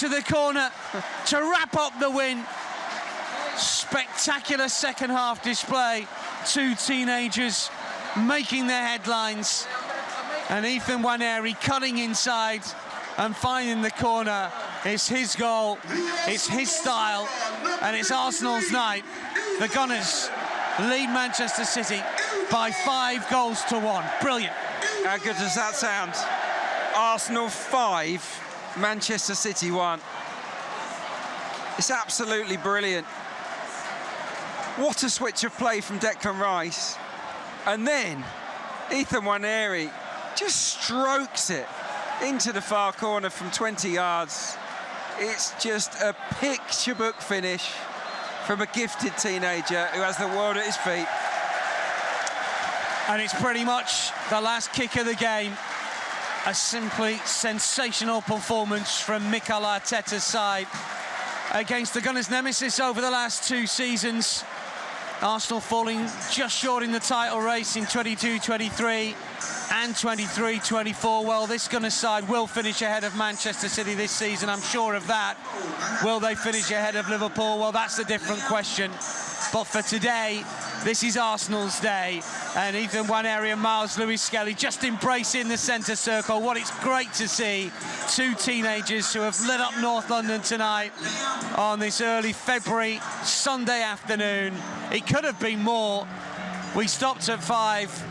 into the corner to wrap up the win. Spectacular second half display. Two teenagers making their headlines. And Ethan Nwaneri cutting inside and finding the corner. It's his goal, it's his style, and it's Arsenal's night. The Gunners lead Manchester City by 5 goals to 1. Brilliant. How good does that sound? Arsenal 5, Manchester City 1. It's absolutely brilliant. What a switch of play from Declan Rice. And then Ethan Nwaneri just strokes it into the far corner from 20 yards. It's just a picture book finish from a gifted teenager who has the world at his feet. And it's pretty much the last kick of the game. A simply sensational performance from Mikel Arteta's side against the Gunners' nemesis over the last 2 seasons. Arsenal falling just short in the title race in 22-23 and 23-24. Well, this Gunners side will finish ahead of Manchester City this season, I'm sure of that. Will they finish ahead of Liverpool? Well, that's a different question. But for today, this is Arsenal's day. And Ethan Nwaneri and Miles Lewis-Skelly just embracing the centre circle. What it's great to see. 2 teenagers who have lit up North London tonight on this early February Sunday afternoon. It could have been more. We stopped at 5.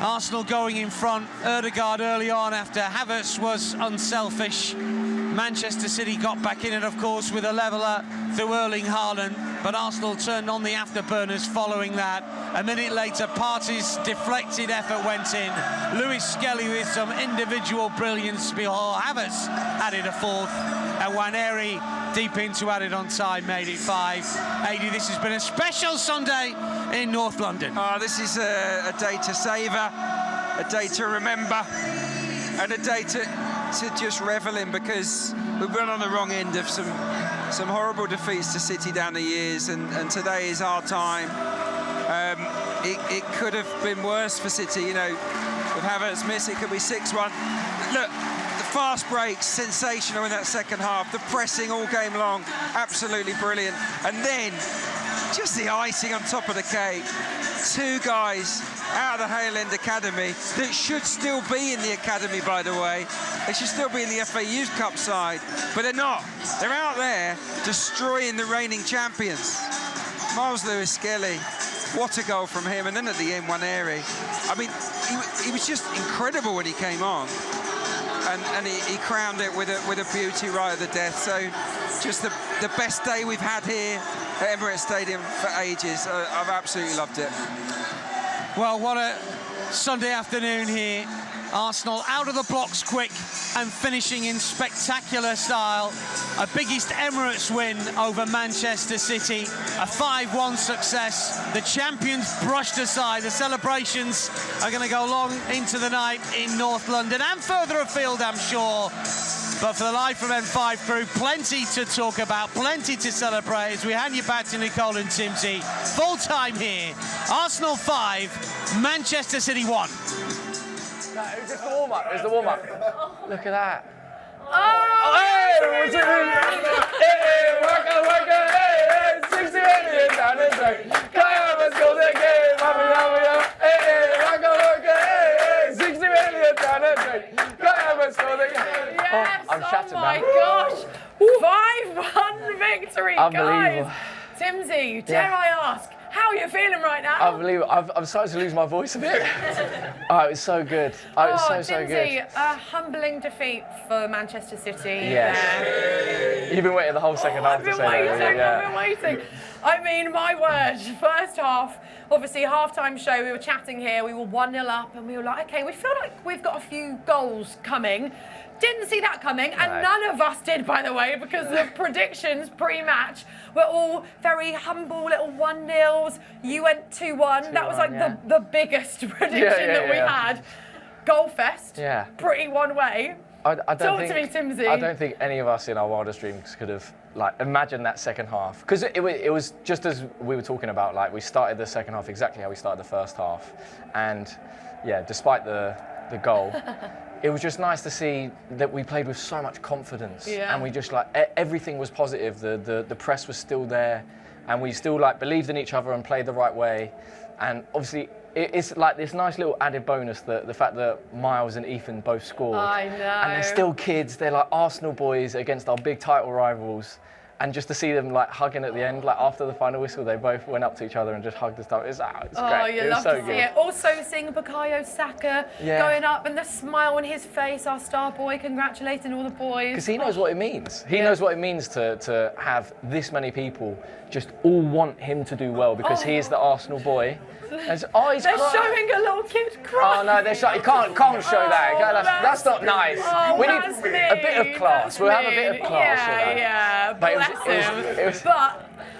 Arsenal going in front. Ødegaard early on after Havertz was unselfish. Manchester City got back in it, of course, with a leveller through Erling Haaland, but Arsenal turned on the afterburners following that. A minute later, Pires' deflected effort went in. Lewis-Skelly with some individual brilliance before Havertz added a 4th, and Nwaneri deep into added on time made it 5. Adi, this has been a special Sunday in North London. Oh, this is a day to savour, a day to remember, and a day to just revel in, because we've been on the wrong end of some horrible defeats to City down the years, and today is our time. It could have been worse for City, you know, with Havertz miss, it could be 6-1. Look, the fast breaks, sensational in that second half, the pressing all game long, absolutely brilliant. And then, just the icing on top of the cake, 2 guys out of the Hale End Academy that should still be in the academy, by the way. They should still be in the FA Youth Cup side, but they're not. They're out there destroying the reigning champions. Miles Lewis-Skelly, what a goal from him. And then at the end, Nwaneri. I mean, he was just incredible when he came on. And he crowned it with a beauty right at the death. So just the best day we've had here at Emirates Stadium for ages. I've absolutely loved it. Well, what a Sunday afternoon here. Arsenal out of the blocks quick and finishing in spectacular style. A biggest Emirates win over Manchester City. A 5-1 success. The champions brushed aside. The celebrations are going to go long into the night in North London and further afield, I'm sure. But for the Live from M5 crew, plenty to talk about, plenty to celebrate as we hand you back to Nicole and Timsy. Full time here. Arsenal 5, Manchester City 1. No, it was just the warm-up. It was the warm-up. Look at that. Oh, hey! Hey, waka, hey, 60 million down the drain. Let's go the game, hey, waka, hey, 60 million down the drain. Let's go the game. Yes, I'm shattered my now. gosh. 5-1 victory, Unbelievable. guys. Timsy, dare I ask, how are you feeling right now? Unbelievable. I'm starting to lose my voice a bit. Oh, it was so good. Oh, it was so good. Timsy, a humbling defeat for Manchester City. Yes. You've been waiting the whole second half to say that. I've been waiting. I mean, my word, first half, obviously half-time show, we were chatting here, we were 1-0 up, and we were like, okay, we feel like we've got a few goals coming. Didn't see that coming, and none of us did, by the way, because the predictions pre-match were all very humble little 1-0s. You went 2-1. That was like the biggest prediction that we had. Goal fest. Yeah. Pretty one way. I Talk to me, Timsy. I don't think any of us in our wildest dreams could have imagined that second half, because it was just as we were talking about. Like, we started the second half exactly how we started the first half, and yeah, despite the goal, it was just nice to see that we played with so much confidence, and we just like everything was positive. The press was still there, and we still like believed in each other and played the right way. And obviously, it's like this nice little added bonus that the fact that Miles and Ethan both scored. I know. And they're still kids. They're like Arsenal boys against our big title rivals. And just to see them like hugging at the end, like after the final whistle, they both went up to each other and just hugged and stuff. It's great. Oh, you love so to see good. it. Also seeing Bukayo Saka going up and the smile on his face, our star boy congratulating all the boys. Because he knows what it means. He knows what it means to have this many people just all want him to do well because he is the Arsenal boy. And so, he's They're crying. showing a little kid cry. Oh no, you can't show that. That's not nice. We need a bit of class. We'll have a bit of class. Yeah, But bless him.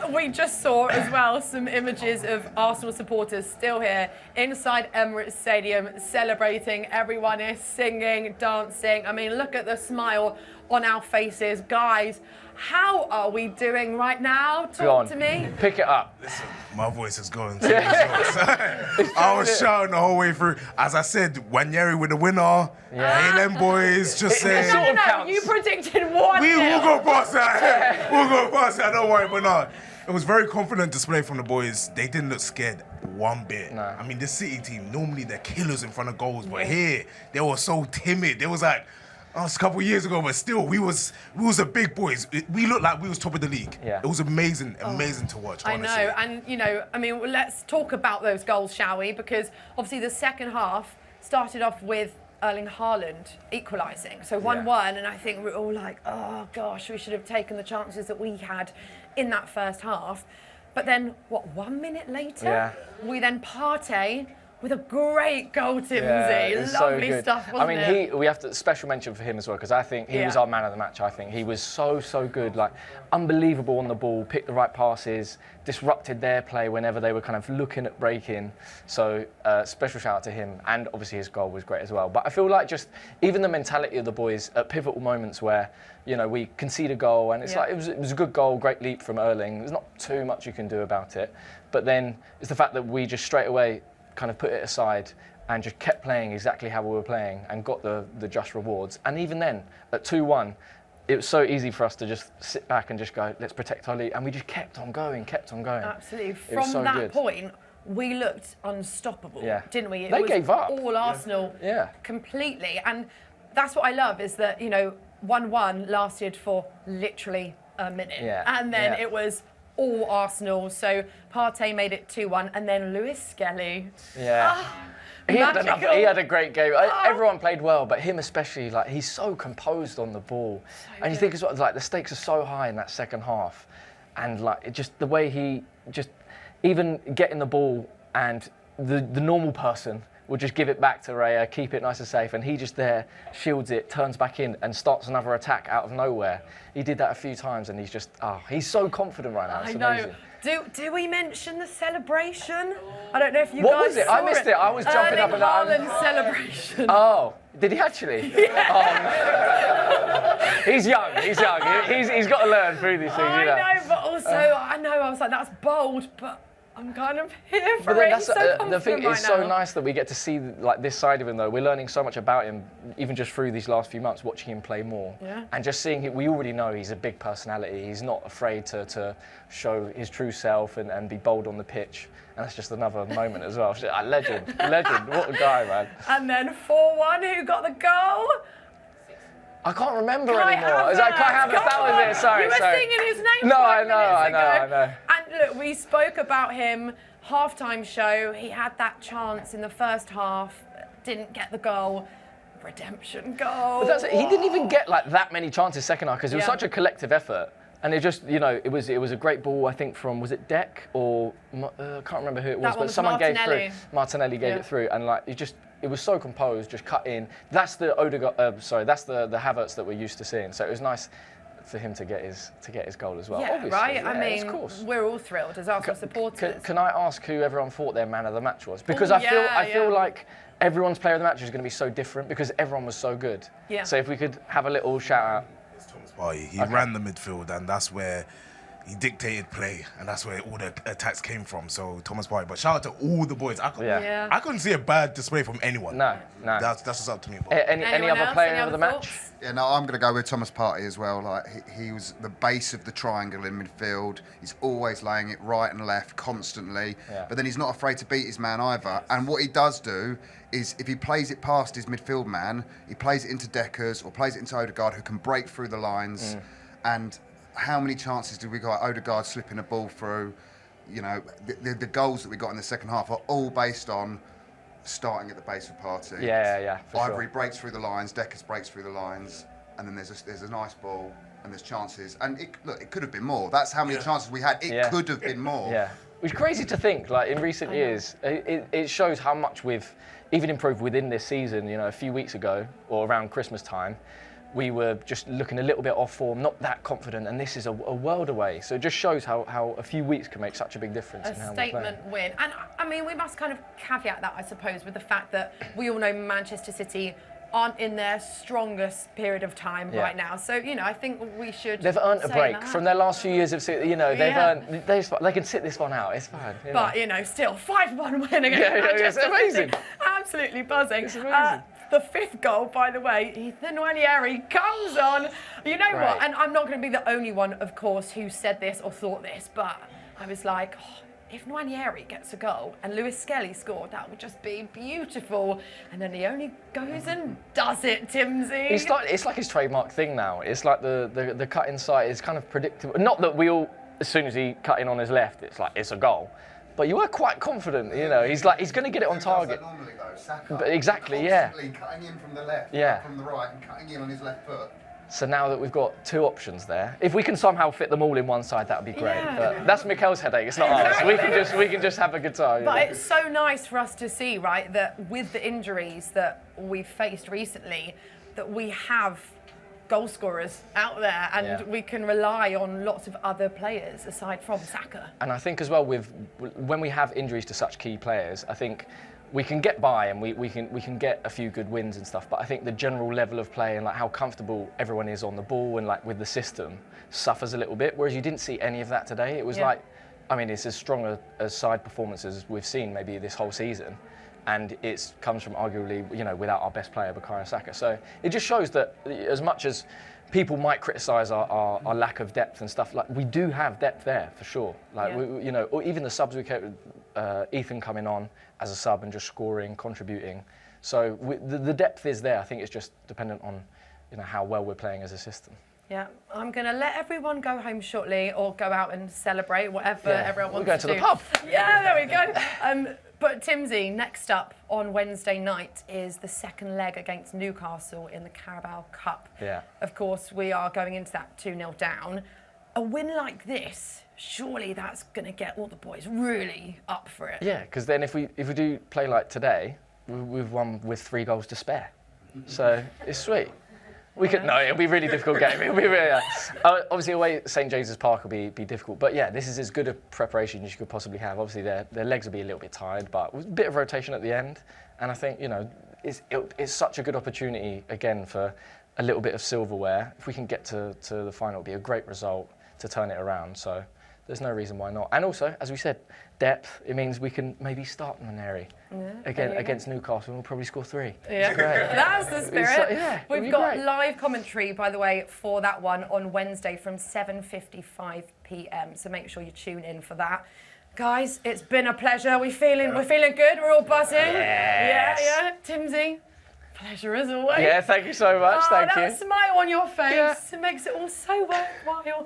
But we just saw as well some images of Arsenal supporters still here inside Emirates Stadium celebrating. Everyone is singing, dancing. I mean, look at the smile on our faces. Guys, how are we doing right now? Talk to me. Pick it up. Listen, my voice is going. I was shouting the whole way through. As I said, Wanyeri with the winner. Hey, them boys, just saying. sort of No, counts. you predicted 1-0. We'll go past that. We'll go past that. Don't worry. But no, it was very confident display from the boys. They didn't look scared one bit. No. I mean, this City team, normally they're killers in front of goals, but here they were so timid. They was like, it's a couple of years ago, but still, we was the big boys. We looked like we was top of the league. Yeah. It was amazing to watch. I honestly. know, and I mean, let's talk about those goals, shall we? Because obviously the second half started off with Erling Haaland equalising, so 1-1, and I think we're all like, oh gosh, we should have taken the chances that we had in that first half. But then, 1 minute later, we then Partey with a great goal, Timsy. It's Lovely so good. stuff, wasn't it? We have to special mention for him as well because I think he was our man of the match. I think he was so good, like unbelievable on the ball, picked the right passes, disrupted their play whenever they were kind of looking at breaking. So special shout out to him, and obviously his goal was great as well. But I feel like just even the mentality of the boys at pivotal moments where we concede a goal and it's like it was a good goal, great leap from Erling. There's not too much you can do about it, but then it's the fact that we just straight away kind of put it aside and just kept playing exactly how we were playing and got the just rewards. And even then, at 2-1, it was so easy for us to just sit back and just go, let's protect our lead. And we just kept on going. Absolutely. It was From that good. point, we looked unstoppable, didn't we? They gave up. All Arsenal completely. And that's what I love is that, 1-1 lasted for literally a minute. And then it was all Arsenal. So Partey made it 2-1, and then Lewis Skelly. He had a great game. Everyone played well, but him especially. Like he's so composed on the ball, and you think as well, like the stakes are so high in that second half, and like it just the way he just even getting the ball and the normal person will just give it back to Raya, keep it nice and safe, and he just there shields it, turns back in, and starts another attack out of nowhere. He did that a few times, and he's so confident right now. It's amazing. Do we mention the celebration? I don't know if you What guys was it? saw I missed it. I was jumping up and down. Erling Haaland celebration. Oh, did he actually? He's young. He's got to learn through these things. I know, but also I was like, that's bold, but I'm kind of here for it. He's so confident the thing right is so now. nice that we get to see like this side of him though. We're learning so much about him, even just through these last few months, watching him play more. And just seeing him, we already know he's a big personality. He's not afraid to show his true self and be bold on the pitch. And that's just another moment as well. Legend. What a guy, man. And then 4-1, who got the goal? I can't remember Kai anymore. Is that Kai Havertz? That was it. Sorry. You were singing his name. No, 5 I minutes know. ago. And look, we spoke about him halftime show. He had that chance in the first half, didn't get the goal. Redemption goal. But that's it. He didn't even get like that many chances second half because it was such a collective effort. And it just, it was a great ball, I think, from, was it Deck or, I can't remember who it was, but someone gave through. Martinelli gave it through, and like, it was so composed, just cut in. That's the that's the Havertz that we're used to seeing. So it was nice for him to get his goal as well. Yeah, obviously. right? Yeah, I mean, of course. we're all thrilled as Arsenal supporters. Can I ask who everyone thought their man of the match was? Because I feel like everyone's player of the match is going to be so different because everyone was so good. Yeah. So if we could have a little shout out. He ran the midfield, and that's where he dictated play, and that's where all the attacks came from. So Thomas Partey. But shout out to all the boys. I couldn't see a bad display from anyone. No. That's what's up to me. Any other player of the match? Yeah, no, I'm going to go with Thomas Partey as well. Like he was the base of the triangle in midfield. He's always laying it right and left constantly. Yeah. But then he's not afraid to beat his man either. And what he does do is if he plays it past his midfield man, he plays it into Deckers or plays it into Odegaard, who can break through the lines. And how many chances did we got? Odegaard slipping a ball through. You know, the goals that we got in the second half are all based on starting at the base of Partey. Yeah, for Ivory sure. breaks through the lines, Deckers breaks through the lines, and then there's a nice ball and there's chances. And it could have been more. That's how many chances we had. It could have been more. Yeah. It's crazy to think, like in recent years, it shows how much we've even improved within this season. You know, a few weeks ago or around Christmas time, we were just looking a little bit off form, not that confident, and this is a world away. So it just shows how a few weeks can make such a big difference in how we play. A statement win. And I mean, we must kind of caveat that, I suppose, with the fact that we all know Manchester City aren't in their strongest period of time right now. So, you know, I think we should. They've earned a break that. from their last few years of, you know, they've earned. They can sit this one out. It's fine. But you know, still 5-1 win against Manchester it's amazing. City. Absolutely buzzing. It's amazing. The fifth goal, by the way, Ethan Nwaneri comes on. You know Right. what? And I'm not going to be the only one, of course, who said this or thought this, but I was like, if Nwaneri gets a goal and Lewis Skelly scored, that would just be beautiful. And then he only goes and does it, Timsy. It's like his trademark thing now. It's like the cut inside is kind of predictable. Not that we all, as soon as he cut in on his left, it's like it's a goal. But you were quite confident, you know. He's going to get it on target. Who does that normally though? Saka. But exactly, yeah. Constantly cutting in from the left, from the right, and cutting in on his left foot. So now that we've got two options there, if we can somehow fit them all in one side, that would be great. Yeah. But that's Mikel's headache. It's not ours. We can just have a good time. But it's so nice for us to see, right, that with the injuries that we've faced recently, that we have goal scorers out there, and we can rely on lots of other players aside from Saka. And I think as well, when we have injuries to such key players, I think we can get by and we can get a few good wins and stuff. But I think the general level of play and like how comfortable everyone is on the ball and like with the system suffers a little bit. Whereas you didn't see any of that today. It was like, I mean, it's as strong a side performance as we've seen maybe this whole season. And it comes from arguably, you know, without our best player, Bukayo Saka. So it just shows that as much as people might criticise our lack of depth and stuff, like we do have depth there for sure. Like we, you know, or even the subs we kept, Ethan coming on as a sub and just scoring, contributing. So the depth is there. I think it's just dependent on, you know, how well we're playing as a system. Yeah, I'm going to let everyone go home shortly or go out and celebrate, whatever everyone wants We're going to the pub. Yeah, there we go. But Timsy, next up on Wednesday night is the second leg against Newcastle in the Carabao Cup. Yeah. Of course, we are going into that 2-0 down. A win like this, surely that's going to get all the boys really up for it. Yeah, because then if we do play like today, we've won with 3 goals to spare. So it's sweet. We could no, it'll be a really difficult game. It'll be really obviously away at St James's Park will be difficult. But yeah, this is as good a preparation as you could possibly have. Obviously their legs will be a little bit tired, but with a bit of rotation at the end. And I think, you know, it's such a good opportunity again for a little bit of silverware. If we can get to the final, it'll be a great result to turn it around. So there's no reason why not. And also, as we said, depth. It means we can maybe start Nwaneri against Newcastle, and we'll probably score 3. Yeah, that's the spirit. We've got great. live commentary, by the way, for that one on Wednesday from 7:55 p.m. So make sure you tune in for that. Guys, it's been a pleasure. We're feeling good. We're all buzzing. Yes. Yeah. Timsy, pleasure as always. Yeah, thank you so much. Thank you. That smile on your face. Yeah. It makes it all so worthwhile.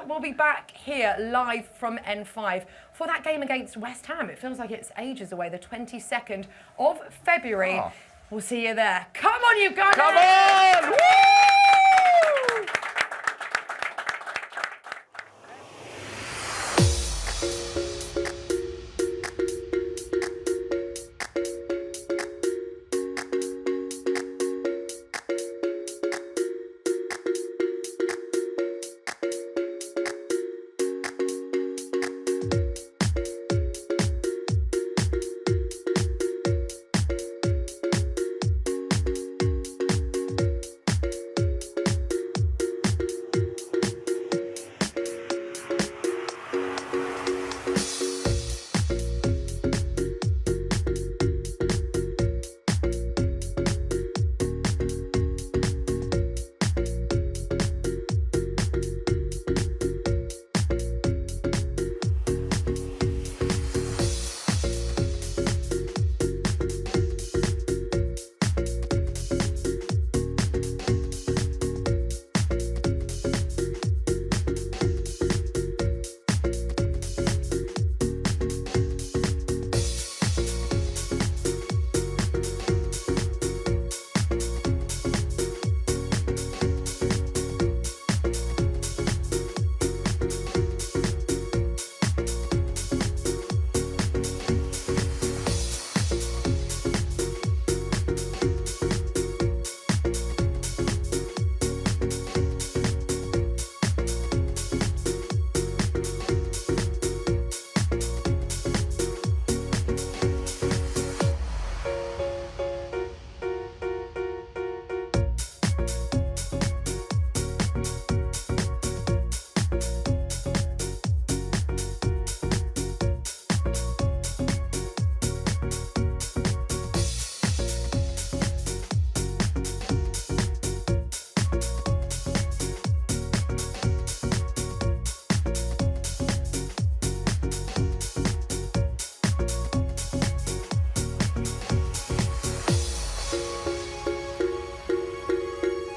We'll be back here live from N5 for that game against West Ham. It feels like it's ages away, the 22nd of February. We'll see you there. Come on, you guys. Come on! Woo!